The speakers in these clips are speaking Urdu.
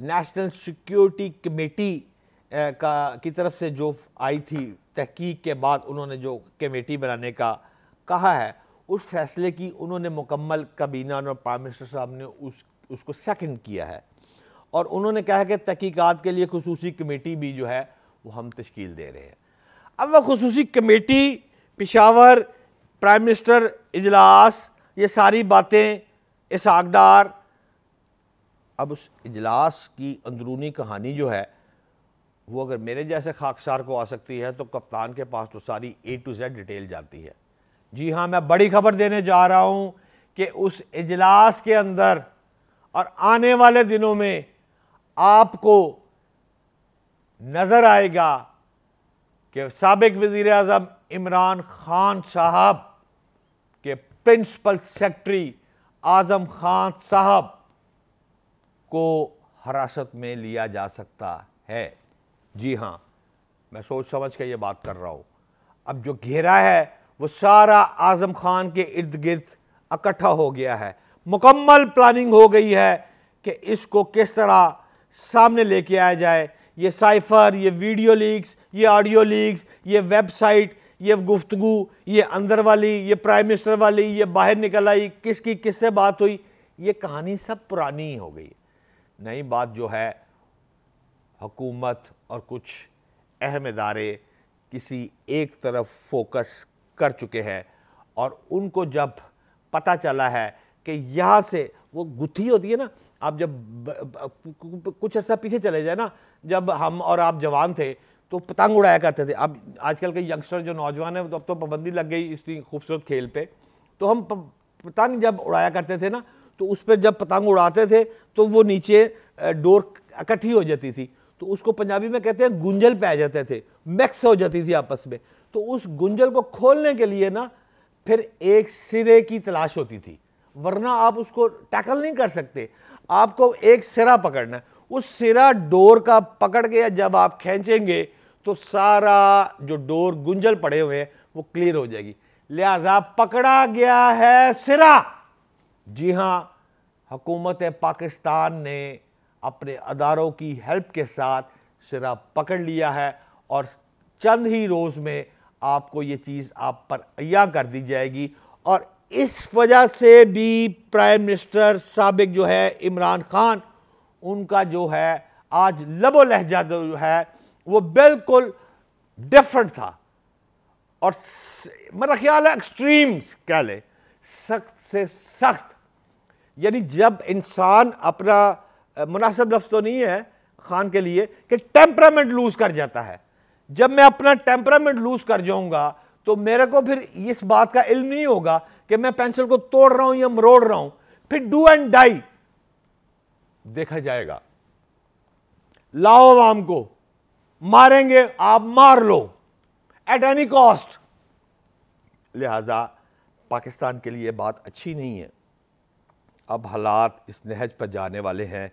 نیشنل سیکیورٹی کمیٹی کی طرف سے جو آئی تھی تحقیق کے بعد انہوں نے جو کمیٹی بنانے کا کہا ہے، اس فیصلے کی انہوں نے مکمل کابینہ اور پرائم منسٹر صاحب نے اس کو سیکنڈ کیا ہے، اور انہوں نے کہا کہ تحقیقات کے لیے خصوصی کمیٹی بھی جو ہے وہ ہم تشکیل دے رہے ہیں۔ اب وہ خصوصی کمیٹی، پشاور، پرائم منسٹر اجلاس، یہ ساری باتیں، اسحاق ڈار، اب اس اجلاس کی اندرونی کہانی جو ہے وہ اگر میرے جیسے خاکسار کو آ سکتی ہے تو کپتان کے پاس تو ساری A to Z ڈیٹیل جاتی ہے۔ جی ہاں، میں بڑی خبر دینے جا رہا ہوں کہ اس اجلاس کے اندر اور آنے والے دنوں میں آپ کو نظر آئے گا کہ سابق وزیر اعظم عمران خان صاحب کے پرنسپل سیکرٹری اعظم خان صاحب کو حراست میں لیا جا سکتا ہے۔ جی ہاں، میں سوچ سمجھ کے یہ بات کر رہا ہوں۔ اب جو گھیرا ہے وہ سارا اعظم خان کے ارد گرد اکٹھا ہو گیا ہے، مکمل پلاننگ ہو گئی ہے کہ اس کو کس طرح سامنے لے کے آیا جائے۔ یہ سائفر، یہ ویڈیو لیکس، یہ آڈیو لیکس، یہ ویب سائٹ، یہ گفتگو، یہ اندر والی، یہ پرائم منسٹر والی، یہ باہر نکل آئی، کس کی کس سے بات ہوئی، یہ کہانی سب پرانی ہو گئی۔ نئی بات جو ہے، حکومت اور کچھ اہم ادارے کسی ایک طرف فوکس کر چکے ہیں، اور ان کو جب پتہ چلا ہے کہ یہاں سے وہ گتھی ہوتی ہے نا، آپ جب کچھ عرصہ پیچھے چلے جائے نا، جب ہم اور آپ جوان تھے تو پتنگ اڑایا کرتے تھے۔ اب آج کل کے ینگسٹر جو نوجوان ہیں اب تو پابندی لگ گئی اس خوبصورت کھیل پہ، تو ہم پتنگ جب اڑایا کرتے تھے نا تو اس پہ جب پتنگ اڑاتے تھے تو وہ نیچے ڈور اکٹھی ہو جاتی تھی، تو اس کو پنجابی میں کہتے ہیں گنجل پہ جاتے تھے، میکس ہو جاتی تھی آپس میں، تو اس گنجل کو کھولنے کے لیے نا پھر ایک سرے کی تلاش ہوتی تھی، ورنہ آپ اس کو ٹیکل نہیں کر سکتے، آپ کو ایک سرا پکڑنا ہے۔ اس سرا ڈور کا پکڑ کے جب آپ کھینچیں گے تو سارا جو ڈور گنجل پڑے ہوئے ہیں وہ کلیئر ہو جائے گی، لہذا پکڑا گیا ہے سرا۔ جی ہاں، حکومت پاکستان نے اپنے اداروں کی ہیلپ کے ساتھ سرا پکڑ لیا ہے، اور چند ہی روز میں آپ کو یہ چیز آپ پر عیاں کر دی جائے گی، اور اس وجہ سے بھی پرائم منسٹر سابق جو ہے عمران خان، ان کا جو ہے آج لب و لہجہ جو ہے وہ بالکل ڈیفرنٹ تھا، اور میرا خیال ہے ایکسٹریم کہہ لیں، سخت سے سخت۔ یعنی جب انسان اپنا، مناسب لفظ تو نہیں ہے خان کے لیے کہ ٹیمپرامنٹ لوز کر جاتا ہے، جب میں اپنا ٹیمپرامنٹ لوز کر جاؤں گا تو میرے کو پھر اس بات کا علم نہیں ہوگا کہ میں پینسل کو توڑ رہا ہوں یا مروڑ رہا ہوں، پھر ڈو اینڈ ڈائی دیکھا جائے گا۔ لاؤ عوام کو، ماریں گے آپ مار لو ایٹ اینی کاسٹ۔ لہذا پاکستان کے لیے بات اچھی نہیں ہے۔ اب حالات اس نہج پر جانے والے ہیں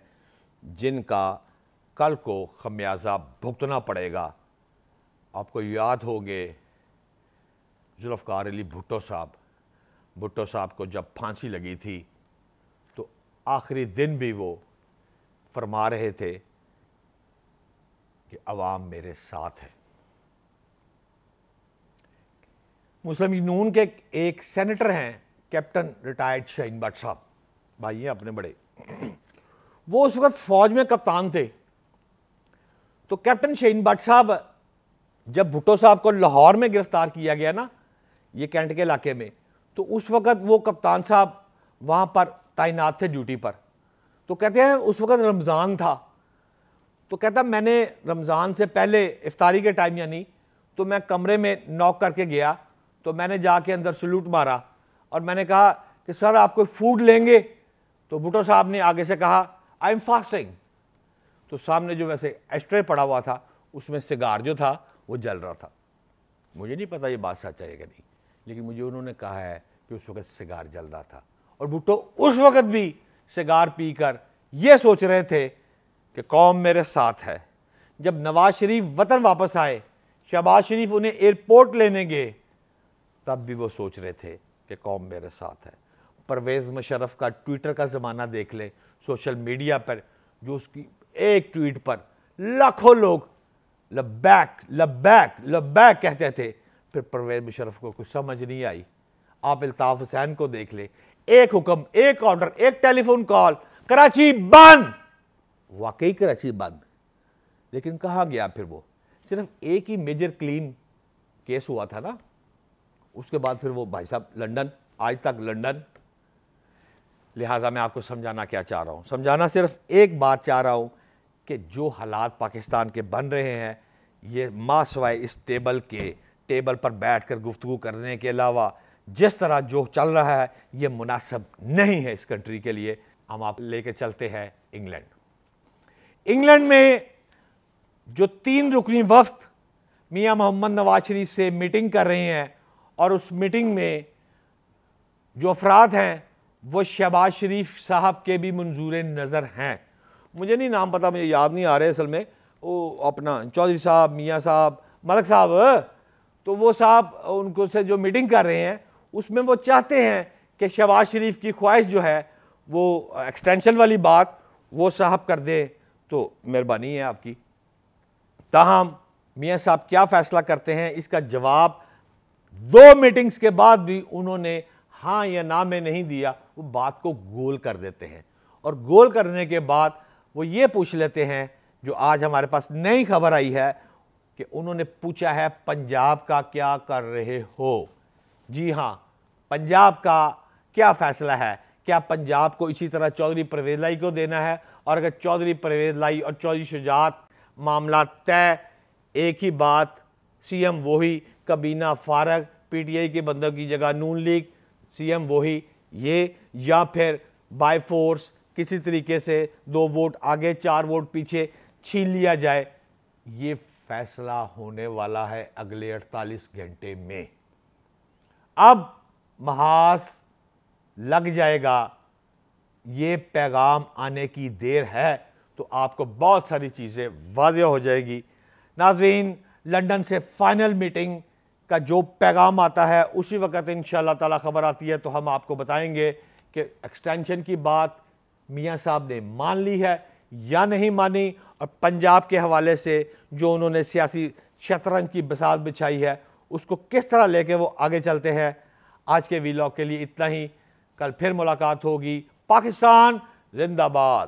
جن کا کل کو خمیازہ بھگتنا پڑے گا۔ آپ کو یاد ہوگے ذوالفقار علی بھٹو صاحب کو جب پھانسی لگی تھی تو آخری دن بھی وہ فرما رہے تھے کہ عوام میرے ساتھ ہے۔ مسلم لیگ نون کے ایک سینیٹر ہیں کیپٹن ریٹائرڈ شاہین بٹ صاحب، بھائی ہیں اپنے بڑے، وہ اس وقت فوج میں کپتان تھے۔ تو کیپٹن شاہین بٹ صاحب جب بھٹو صاحب کو لاہور میں گرفتار کیا گیا نا، یہ کینٹ کے علاقے میں، تو اس وقت وہ کپتان صاحب وہاں پر تعینات تھے ڈیوٹی پر۔ تو کہتے ہیں اس وقت رمضان تھا، تو کہتا میں نے رمضان سے پہلے افطاری کے ٹائم یعنی، تو میں کمرے میں نوک کر کے گیا، تو میں نے جا کے اندر سلوٹ مارا اور میں نے کہا کہ سر آپ کوئی فوڈ لیں گے؟ تو بھٹو صاحب نے آگے سے کہا آئی ایم فاسٹنگ۔ تو سامنے جو ویسے ایشٹرے پڑا ہوا تھا اس میں سگار جو تھا وہ جل رہا تھا۔ مجھے نہیں پتا یہ بات سچ ہے کہ نہیں، لیکن مجھے انہوں نے کہا ہے کہ اس وقت سگار جل رہا تھا، اور بھٹو اس وقت بھی سگار پی کر یہ سوچ رہے تھے کہ قوم میرے ساتھ ہے۔ جب نواز شریف وطن واپس آئے، شہباز شریف انہیں ایئرپورٹ لینے گئے، تب بھی وہ سوچ رہے تھے کہ قوم میرے ساتھ ہے۔ پرویز مشرف کا ٹویٹر کا زمانہ دیکھ لیں، سوشل میڈیا پر جو اس کی ایک ٹویٹ پر لاکھوں لوگ لبیک لبیک لبیک کہتے تھے. پھر پرویز مشرف کو کچھ سمجھ نہیں آئی. آپ الطاف حسین کو دیکھ لیں, ایک حکم, ایک آرڈر, ایک ٹیلی فون کال, کراچی بند. واقعی کراچی بند. لیکن کہاں گیا پھر وہ؟ صرف ایک ہی میجر کلیم کیس ہوا تھا نا, اس کے بعد پھر وہ بھائی صاحب لنڈن, آج تک لنڈن. لہٰذا میں آپ کو سمجھانا کیا چاہ رہا ہوں؟ سمجھانا صرف ایک بات چاہ رہا ہوں کہ جو حالات پاکستان کے بن رہے ہیں, یہ ماں سوائے اس ٹیبل پر بیٹھ کر گفتگو کرنے کے علاوہ جس طرح جو چل رہا ہے یہ مناسب نہیں ہے اس کنٹری کے لیے. ہم آپ لے کے چلتے ہیں انگلینڈ. انگلینڈ میں جو 3 رکنی وفد میاں محمد نواز شریف سے میٹنگ کر رہے ہیں, اور اس میٹنگ میں جو افراد ہیں وہ شہباز شریف صاحب کے بھی منظور نظر ہیں. مجھے نہیں نام پتا, مجھے یاد نہیں آ رہے اصل میں. وہ اپنا چودھری صاحب, میاں صاحب, ملک صاحب, تو وہ صاحب ان کو سے جو میٹنگ کر رہے ہیں اس میں وہ چاہتے ہیں کہ شہباز شریف کی خواہش جو ہے وہ ایکسٹینشن والی بات وہ صاحب کر دیں, تو مہربانی ہے آپ کی. تاہم میاں صاحب کیا فیصلہ کرتے ہیں اس کا جواب 2 میٹنگز کے بعد بھی انہوں نے ہاں یا نہ میں نہیں دیا. وہ بات کو گول کر دیتے ہیں, اور گول کرنے کے بعد وہ یہ پوچھ لیتے ہیں جو آج ہمارے پاس نئی خبر آئی ہے کہ انہوں نے پوچھا ہے پنجاب کا کیا کر رہے ہو. جی ہاں, پنجاب کا کیا فیصلہ ہے؟ کیا پنجاب کو اسی طرح چودھری پرویز لائی کو دینا ہے؟ اور اگر چودھری پرویز لائی اور چودھری شجاعت معاملات طے, ایک ہی بات, سی ایم وہی, کابینہ فارغ, پی ٹی آئی کے بندوں کی جگہ نون لیگ, سی ایم وہی, یہ یا پھر بائی فورس کسی طریقے سے 2 ووٹ آگے 4 ووٹ پیچھے چھین لیا جائے. یہ فیصلہ ہونے والا ہے اگلے 48 گھنٹے میں. اب محاذ لگ جائے گا, یہ پیغام آنے کی دیر ہے تو آپ کو بہت ساری چیزیں واضح ہو جائے گی. ناظرین, لنڈن سے فائنل میٹنگ کا جو پیغام آتا ہے اسی وقت انشاءاللہ تعالی خبر آتی ہے تو ہم آپ کو بتائیں گے کہ ایکسٹینشن کی بات میاں صاحب نے مان لی ہے یا نہیں مانی, اور پنجاب کے حوالے سے جو انہوں نے سیاسی شطرنج کی بساط بچھائی ہے اس کو کس طرح لے کے وہ آگے چلتے ہیں. آج کے ویلاگ کے لیے اتنا ہی. کل پھر ملاقات ہوگی. پاکستان زندہ باد.